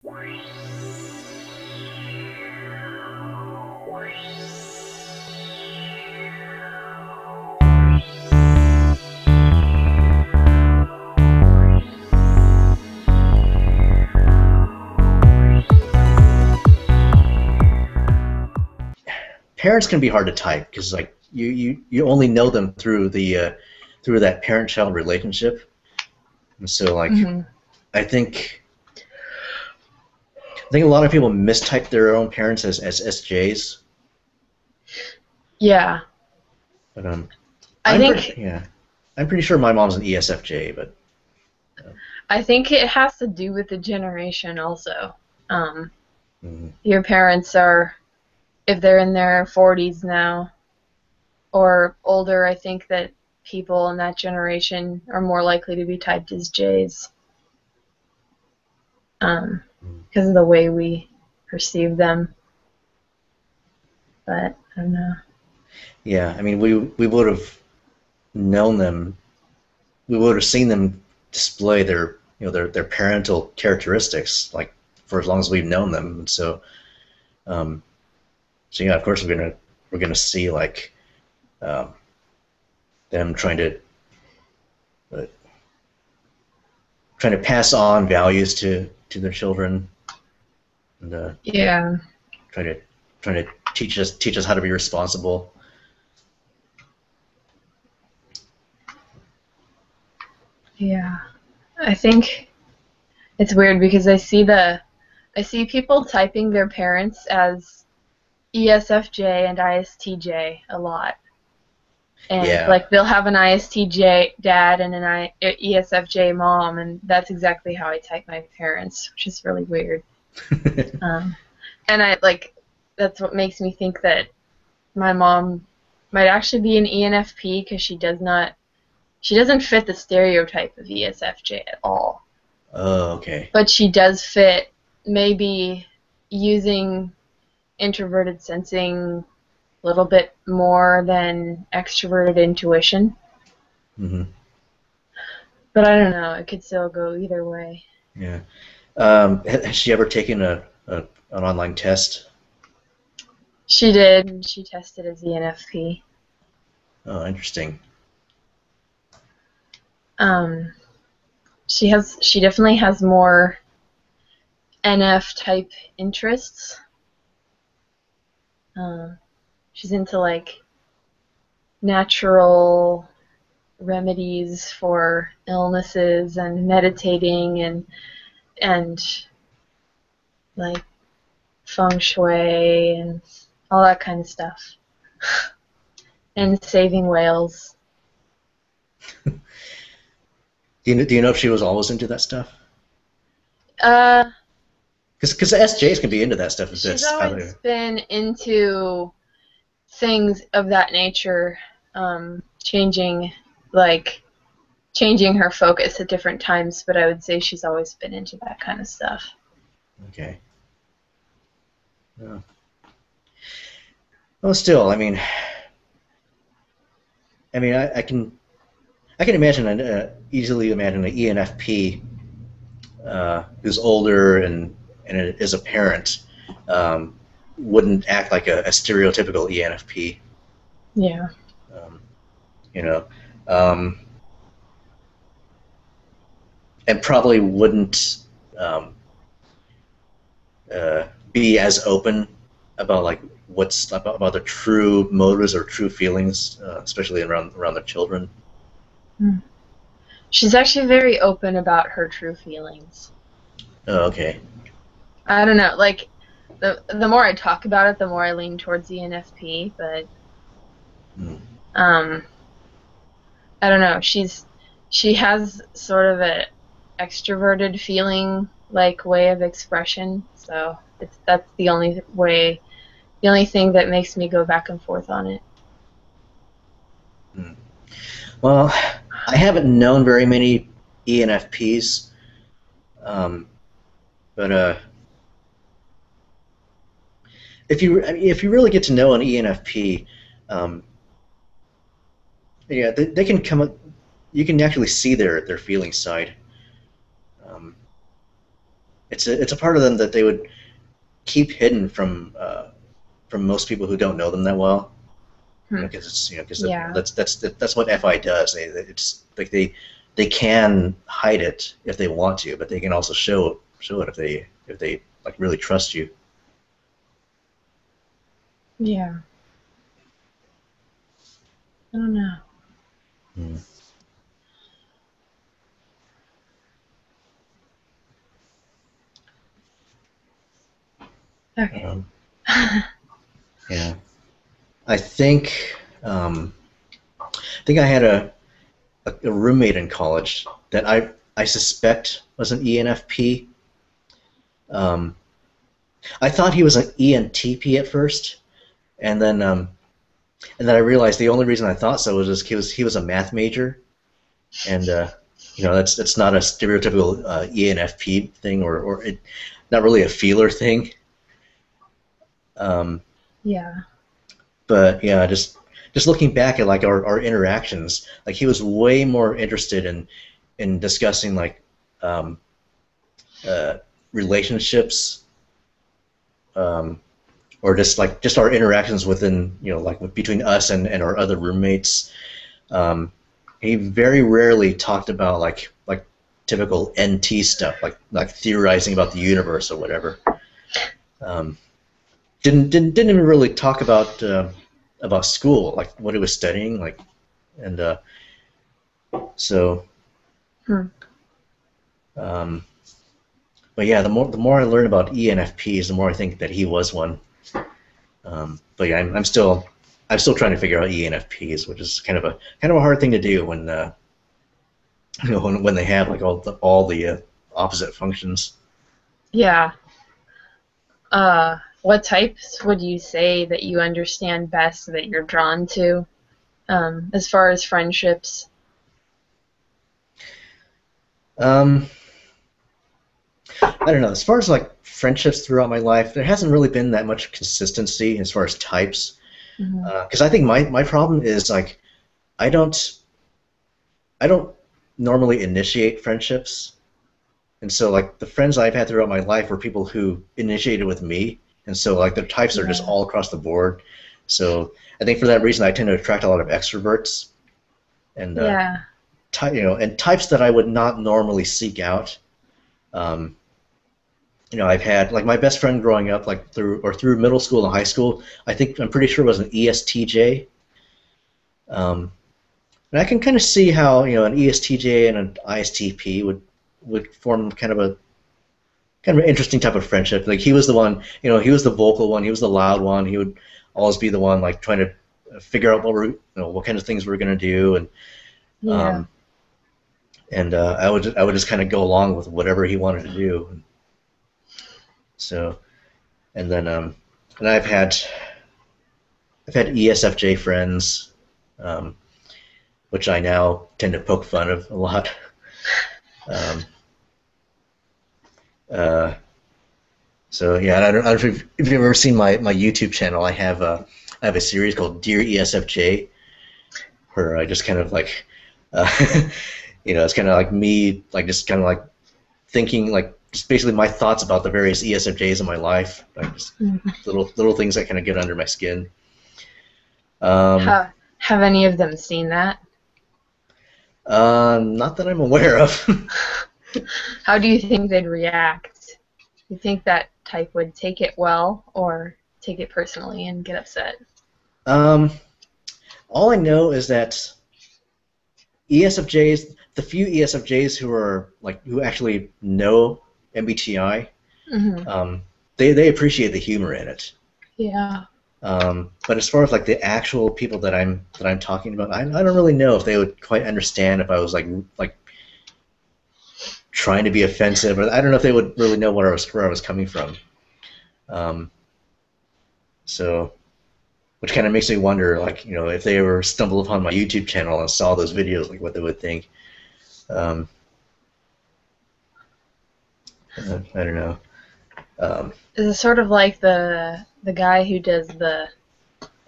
Parents can be hard to type because like you only know them through the through that parent-child relationship, and so like I think a lot of people mistype their own parents as SJs. Yeah. But I'm pretty sure my mom's an ESFJ, but I think it has to do with the generation also. Your parents are, if they're in their 40s now or older, I think that people in that generation are more likely to be typed as Js because of the way we perceive them. But I don't know. Yeah, I mean, we would have known them, we would have seen them display their their parental characteristics like for as long as we've known them, and so so yeah, of course we're gonna see like them trying to pass on values to their children, and Yeah. trying to teach us how to be responsible. Yeah. I think it's weird because I see people typing their parents as ESFJ and ISTJ a lot. And Yeah. like they'll have an ISTJ dad and an ESFJ mom, and that's exactly how I type my parents, which is really weird. And that's what makes me think that my mom might actually be an ENFP because she doesn't fit the stereotype of ESFJ at all. Oh, okay. But she does fit maybe using introverted sensing a little bit more than extroverted intuition. But I don't know. It could still go either way. Yeah. Has she ever taken an online test? She did. And she tested as ENFP. Oh, interesting. She definitely has more NF type interests. She's into like natural remedies for illnesses and meditating and like feng shui and all that kind of stuff. And saving whales. Do you know if she was always into that stuff? Because SJs can be into that stuff. She's always been into things of that nature, changing her focus at different times, but I would say she's always been into that kind of stuff. Okay. Yeah. Well, still, I mean, I can easily imagine an ENFP who's older and is a parent wouldn't act like a stereotypical ENFP. Yeah. And probably wouldn't be as open about like what's about the true motives or true feelings, especially around their children. She's actually very open about her true feelings. Oh, okay. I don't know, like the more I talk about it, the more I lean towards the ENFP, but I don't know. She has sort of a extroverted feeling like way of expression, so that's the only thing that makes me go back and forth on it. Well, I haven't known very many ENFPs, but if you really get to know an ENFP, yeah, they can come up. You can actually see their feeling side. it's a part of them that they would keep hidden from most people who don't know them that well. Hmm. Because it's because Yeah. that's what FI does. It's like they can hide it if they want to, but they can also show it if they like really trust you. Yeah. I don't know. Mm. Okay. Um, yeah, I think um, I think I had a roommate in college that I suspect was an ENFP. Um, I thought he was an ENTP at first, and then I realized the only reason I thought so was just he was a math major, and that's not a stereotypical ENFP thing not really a feeler thing. Um, Yeah. but yeah, just looking back at like our interactions, like he was way more interested in discussing like um, uh, relationships, um, or just our interactions within like between us and our other roommates. Um, he very rarely talked about like typical NT stuff, like theorizing about the universe or whatever. Um, didn't even really talk about school, like what he was studying, like and so. Hmm. Um, but yeah, the more I learn about ENFPs, the more I think that he was one. But yeah, I'm still trying to figure out ENFPs, which is kind of a hard thing to do when when they have like all the opposite functions. Yeah. What types would you say that you understand best that you're drawn to, as far as friendships? Um, I don't know. As far as like friendships throughout my life, there hasn't really been that much consistency as far as types. Hmm. Because I think my problem is like I don't I don't normally initiate friendships, and so like the friends I've had throughout my life were people who initiated with me, and so like their types are just Yeah. all across the board. So I think for that reason I tend to attract a lot of extroverts and Yeah. and types that I would not normally seek out. Um, I've had like my best friend growing up, like through middle school and high school. I'm pretty sure was an ESTJ. Um, and I can kind of see how an ESTJ and an ISTP would form kind of an interesting type of friendship. Like he was the one, he was the vocal one, he was the loud one. He would always be the one like trying to figure out what kind of things we're gonna do, Yeah. um, and I would just kind of go along with whatever he wanted to do. So and then and I've had ESFJ friends, um, which I now tend to poke fun of a lot. Um, uh, so yeah, I don't know if you've ever seen my YouTube channel. I have a series called Dear ESFJ, where I just kind of like, uh, it's kind of like me, like just kind of like thinking, like just basically my thoughts about the various ESFJs in my life, like just Mhm. little things that kind of get under my skin. Um, Have any of them seen that? not that I'm aware of. How do you think they'd react? You think that type would take it well or take it personally and get upset? um, all I know is that ESFJs, the few ESFJs who actually know MBTI, Hmm. um, they appreciate the humor in it. Yeah. But as far as like the actual people that I'm talking about, I don't really know if they would quite understand if I was like trying to be offensive, or I don't know if they would really know where I was coming from. Um, so, which kind of makes me wonder, like if they ever stumbled upon my YouTube channel and saw those videos, like what they would think. Um, I don't know. Um, Is it sort of like the guy who does the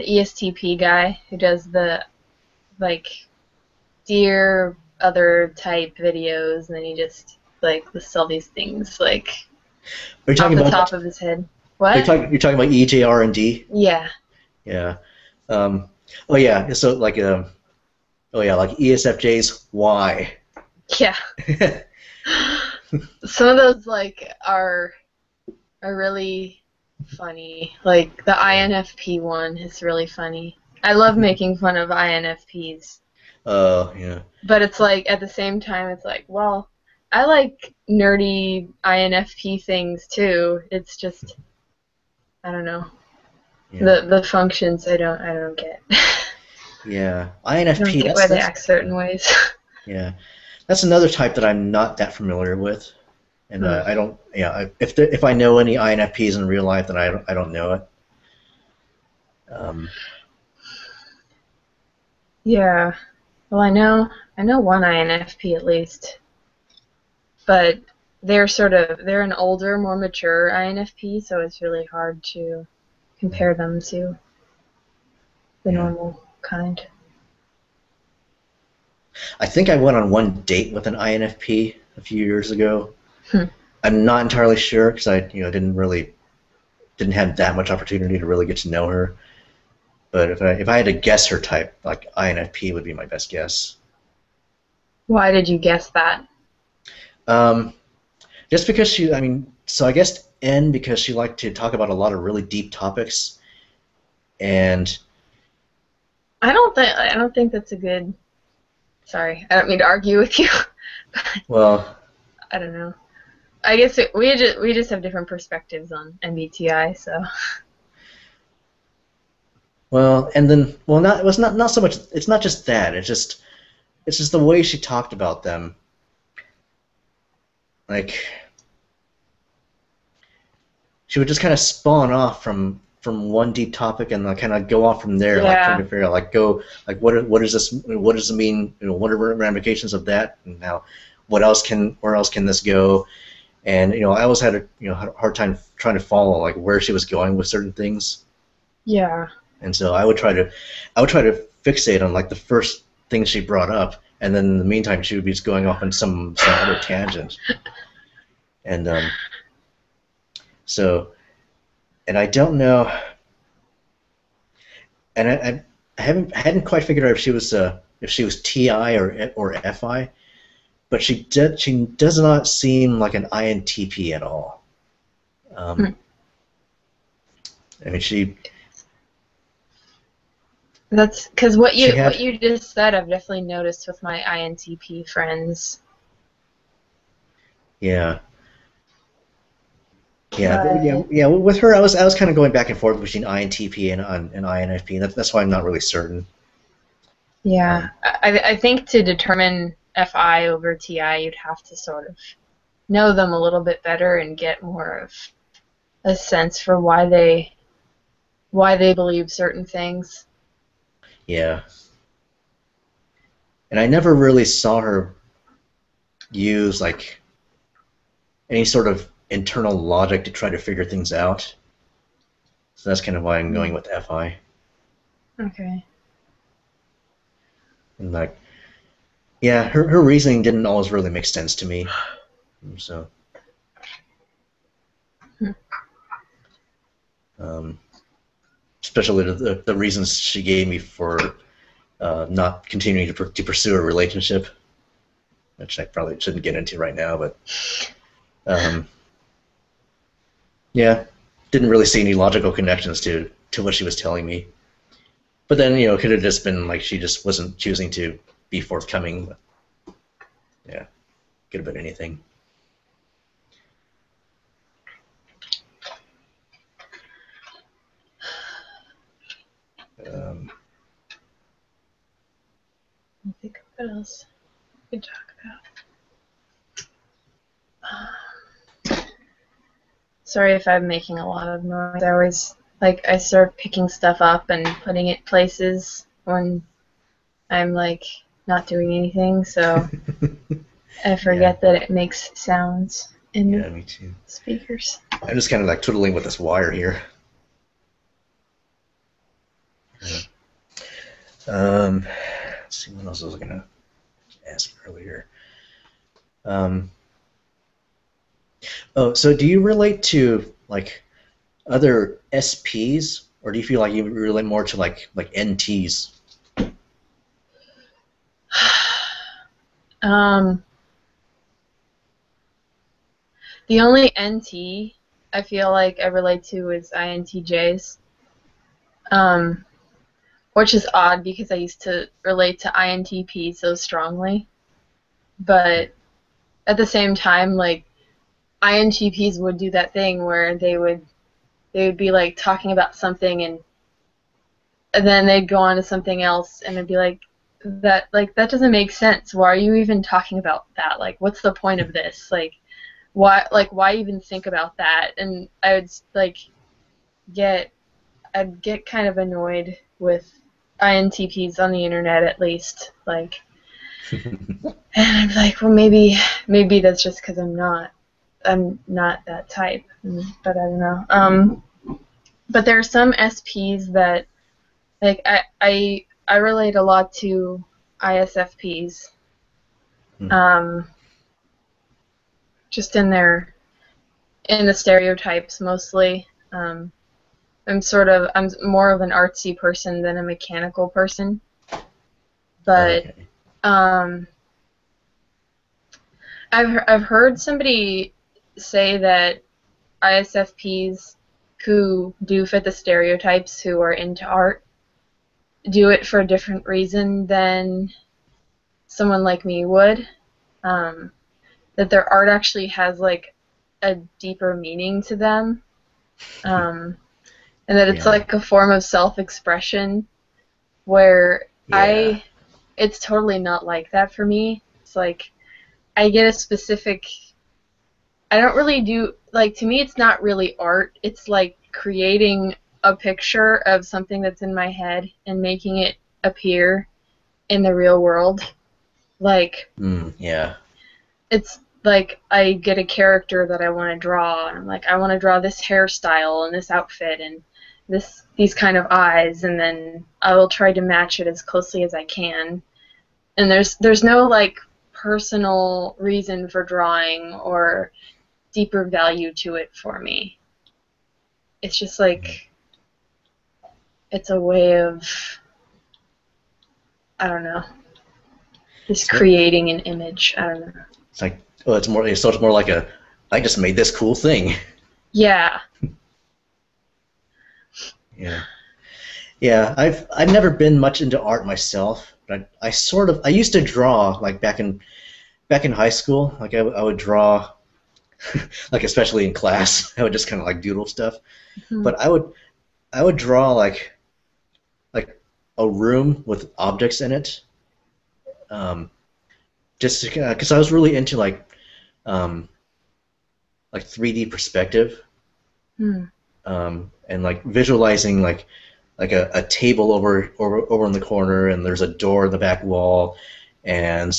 ESTP guy who does the like dear other type videos and then he just like lists all these things like Are you off talking the about? top of his head. You're What? talking about EJR and D? Yeah. Yeah. Um, oh yeah. So like oh yeah, like ESFJs Y. Yeah. Some of those like are really funny. Like the INFP one is really funny. I love making fun of INFPs. Yeah. But it's like at the same time it's like, well, I like nerdy INFP things too. It's just I don't know. Yeah. The functions I don't get. Yeah. I don't INFP. get why they act certain ways. Yeah. That's another type that I'm not that familiar with, and Hmm. I don't. Yeah. If I know any INFPs in real life, then I don't know it. Um, Yeah. Well, I know one INFP at least, but they're an older, more mature INFP, so it's really hard to compare them to the yeah. normal kind. I think I went on one date with an INFP a few years ago. Hmm. I'm not entirely sure because I didn't have that much opportunity to really get to know her. But if I had to guess her type, like INFP would be my best guess. Why did you guess that? Um, just because she, I mean, so I guess N because she liked to talk about a lot of really deep topics, and I don't think that's a good. Sorry, I don't mean to argue with you. well, I don't know. I guess we just have different perspectives on MBTI, so and then not it was not so much. It's not just that. It's just the way she talked about them. Like she would just kind of spawn off from one deep topic and kind of go off from there, like trying yeah, to figure out like what is this? What does it mean? What are the ramifications of that? And now, where else can this go? And I always had a hard time trying to follow like where she was going with certain things. yeah, And so I would try to fixate on like the first thing she brought up, and then in the meantime she would be just going off on some other tangent. And so and I don't know, and I hadn't quite figured out if she was TI or FI, but she does not seem like an INTP at all. Hmm. Um, I mean That's because she what had you just said. I've definitely noticed with my INTP friends. yeah. Yeah, but But with her, I was kind of going back and forth between INTP and INFP. That's why I'm not really certain. yeah, Um, I think to determine FI over TI, you'd have to sort of know them a little bit better and get more of a sense for why they believe certain things. yeah, and I never really saw her use like any sort of internal logic to try to figure things out. So that's kind of why I'm going Hmm. with FI. Okay. And like, yeah, her reasoning didn't always really make sense to me. So, Hmm. um, especially the reasons she gave me for not continuing to pursue a relationship, which I probably shouldn't get into right now, but um, yeah, didn't really see any logical connections to what she was telling me. But then it could have just been like she just wasn't choosing to be forthcoming. But, yeah, could have been anything. Um, I think what else we could talk about. Sorry if I'm making a lot of noise. I always I start picking stuff up and putting it places when I'm like not doing anything, so I yeah, forget that it makes sounds in the yeah, me too. speakers. I'm just kind of like twiddling with this wire here. Yeah. Let's see what else I was gonna ask earlier. Um, Oh, so do you relate to like other SPs, or do you feel like you relate more to like NTs? Um, the only NT I feel like I relate to is INTJs, um, which is odd because I used to relate to INTP so strongly. But at the same time, like INTPs would do that thing where they would be like talking about something and then they'd go on to something else and it'd be like that doesn't make sense. Why are you even talking about that? Like what's the point of this? Why even think about that? And I would like get I'd get kind of annoyed with INTPs on the internet at least. Like and I'm like, well maybe that's just because I'm not that type. But I don't know. But there are some SPs that like I relate a lot to ISFPs. Um, just in the stereotypes mostly. I'm more of an artsy person than a mechanical person. But Okay. um, I've heard somebody say that ISFPs who do fit the stereotypes who are into art do it for a different reason than someone like me would. Um, that their art actually has like a deeper meaning to them, um, and that it's Yeah. like a form of self-expression. Where Yeah. it's totally not like that for me. It's like I get a specific. I don't really do like to me. It's not really art. It's like creating a picture of something that's in my head and making it appear in the real world. Like Yeah. it's like I get a character that I want to draw, and I'm like, I want to draw this hairstyle and this outfit and these kind of eyes, and then I will try to match it as closely as I can. And there's no like personal reason for drawing or deeper value to it for me. It's just like it's a way of I don't know, just So creating an image. I don't know. it's like, oh, it's more like I just made this cool thing. Yeah. Yeah. Yeah, I've never been much into art myself, but I used to draw like back in high school. Like I would draw like especially in class. I would just kind of like doodle stuff. Mhm. But I would draw like a room with objects in it, um, just because I was really into um, like 3D perspective, Hmm. and like visualizing like a table over in the corner, and there's a door in the back wall, and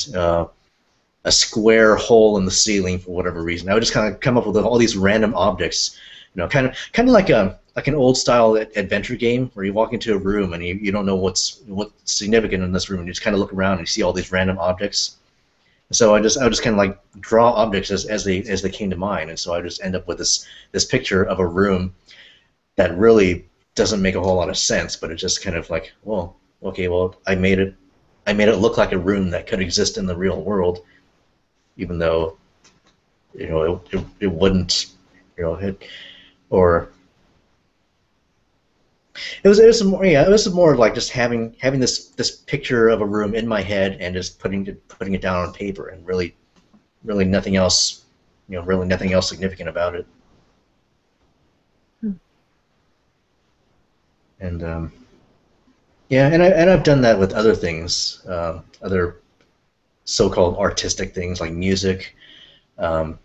a square hole in the ceiling for whatever reason. I would just kind of come up with all these random objects, kind of like an old style adventure game where you walk into a room and you don't know what's significant in this room, and you just kind of look around and you see all these random objects. So I would just kind of like draw objects as they came to mind, and so I just end up with this picture of a room that really doesn't make a whole lot of sense, but it's just kind of like, well, okay, well, I made it look like a room that could exist in the real world, even though it wouldn't, or it was more like just having this picture of a room in my head and just putting it down on paper, and really nothing else, really nothing else significant about it. Hmm. And yeah, and I've done that with other things, other so-called artistic things like music. Um,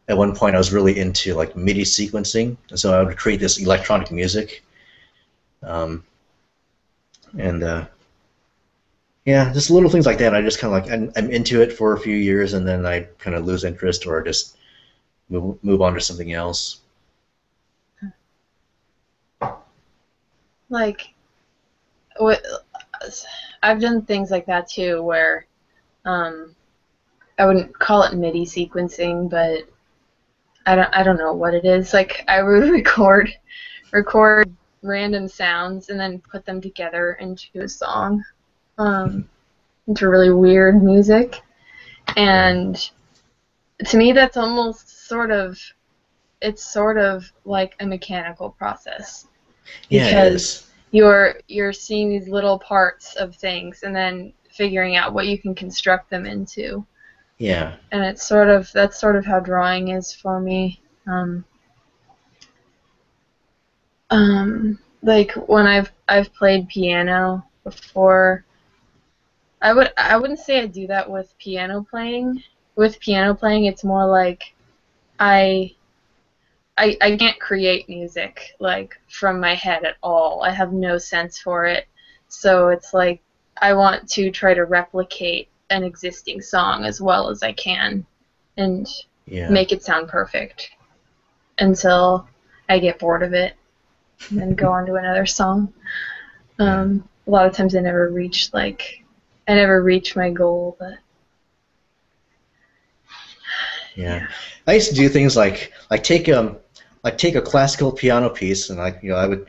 at one point, I was really into like MIDI sequencing, and so I would create this electronic music. Um, and Yeah, just little things like that. I just kind of like I'm into it for a few years, and then I kind of lose interest or just move on to something else. Like what I've done things like that too, where um, I wouldn't call it MIDI sequencing, but I don't know what it is. Like I would record random sounds and then put them together into a song, into really weird music. And to me, that's almost it's sort of like a mechanical process Yeah, it because is. you're seeing these little parts of things and then figuring out what you can construct them into. Yeah. And that's sort of how drawing is for me. Like when I've played piano before, I wouldn't say I do that with piano playing. With piano playing, it's more like I I can't create music like from my head at all. I have no sense for it. So it's like I want to try to replicate an existing song as well as I can and Yeah. make it sound perfect until I get bored of it and then go on to another song. Yeah. A lot of times I never reach my goal, but Yeah. yeah. I used to do things like take a classical piano piece and I would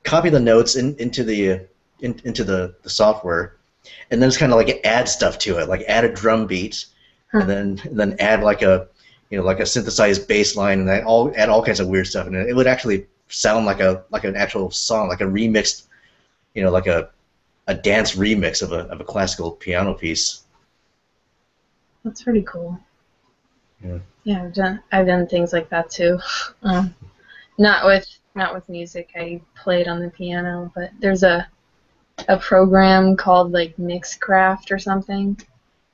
copy the notes into into the software and then just kind of like add stuff to it, like add a drum beat Huh. and then add like a like a synthesized bass line and add all kinds of weird stuff and it would actually sound like an actual song, like a remixed, like a dance remix of a classical piano piece. That's pretty cool. Yeah. Yeah, I've done things like that too. Um, not with music. I played on the piano, but there's a program called like Mixcraft or something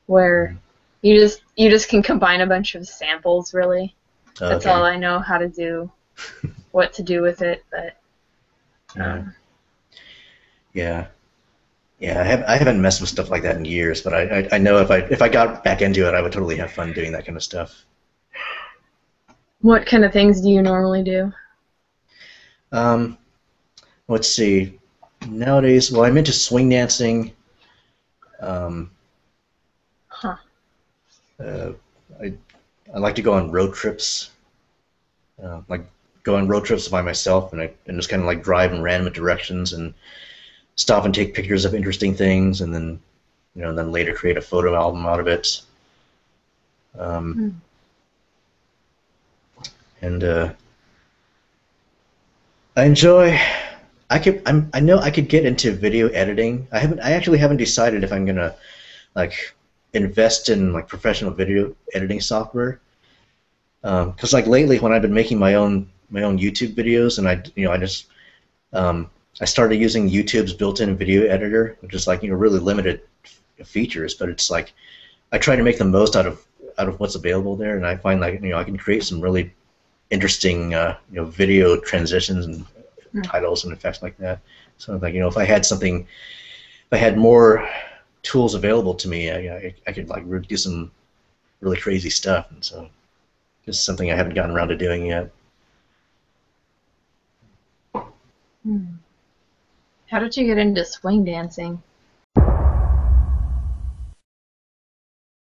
where Mhm. you just can combine a bunch of samples really. That's all Okay. I know how to do, what to do with it, but Yeah. um, Yeah. Yeah, I haven't messed with stuff like that in years, but I know if I got back into it, I would totally have fun doing that kind of stuff. what kind of things do you normally do? Um, let's see. Nowadays, well, I'm into swing dancing. Um, Huh. uh, I I like to go on road trips, like go on road trips by myself, and just kind of like drive in random directions and stop and take pictures of interesting things, and then then later create a photo album out of it. Um, Hmm. and I enjoy. I know I could get into video editing. I actually haven't decided if I'm gonna like invest in like professional video editing software. Because like lately, when I've been making my own YouTube videos, and I just I started using YouTube's built-in video editor, which is like really limited features, but it's like I try to make the most out of what's available there, and I find like I can create some really interesting video transitions and Hmm. titles and effects like that. So like if I had something, if I had more tools available to me, I could like do some really crazy stuff. And so just something I haven't gotten around to doing yet. Hmm. How did you get into swing dancing?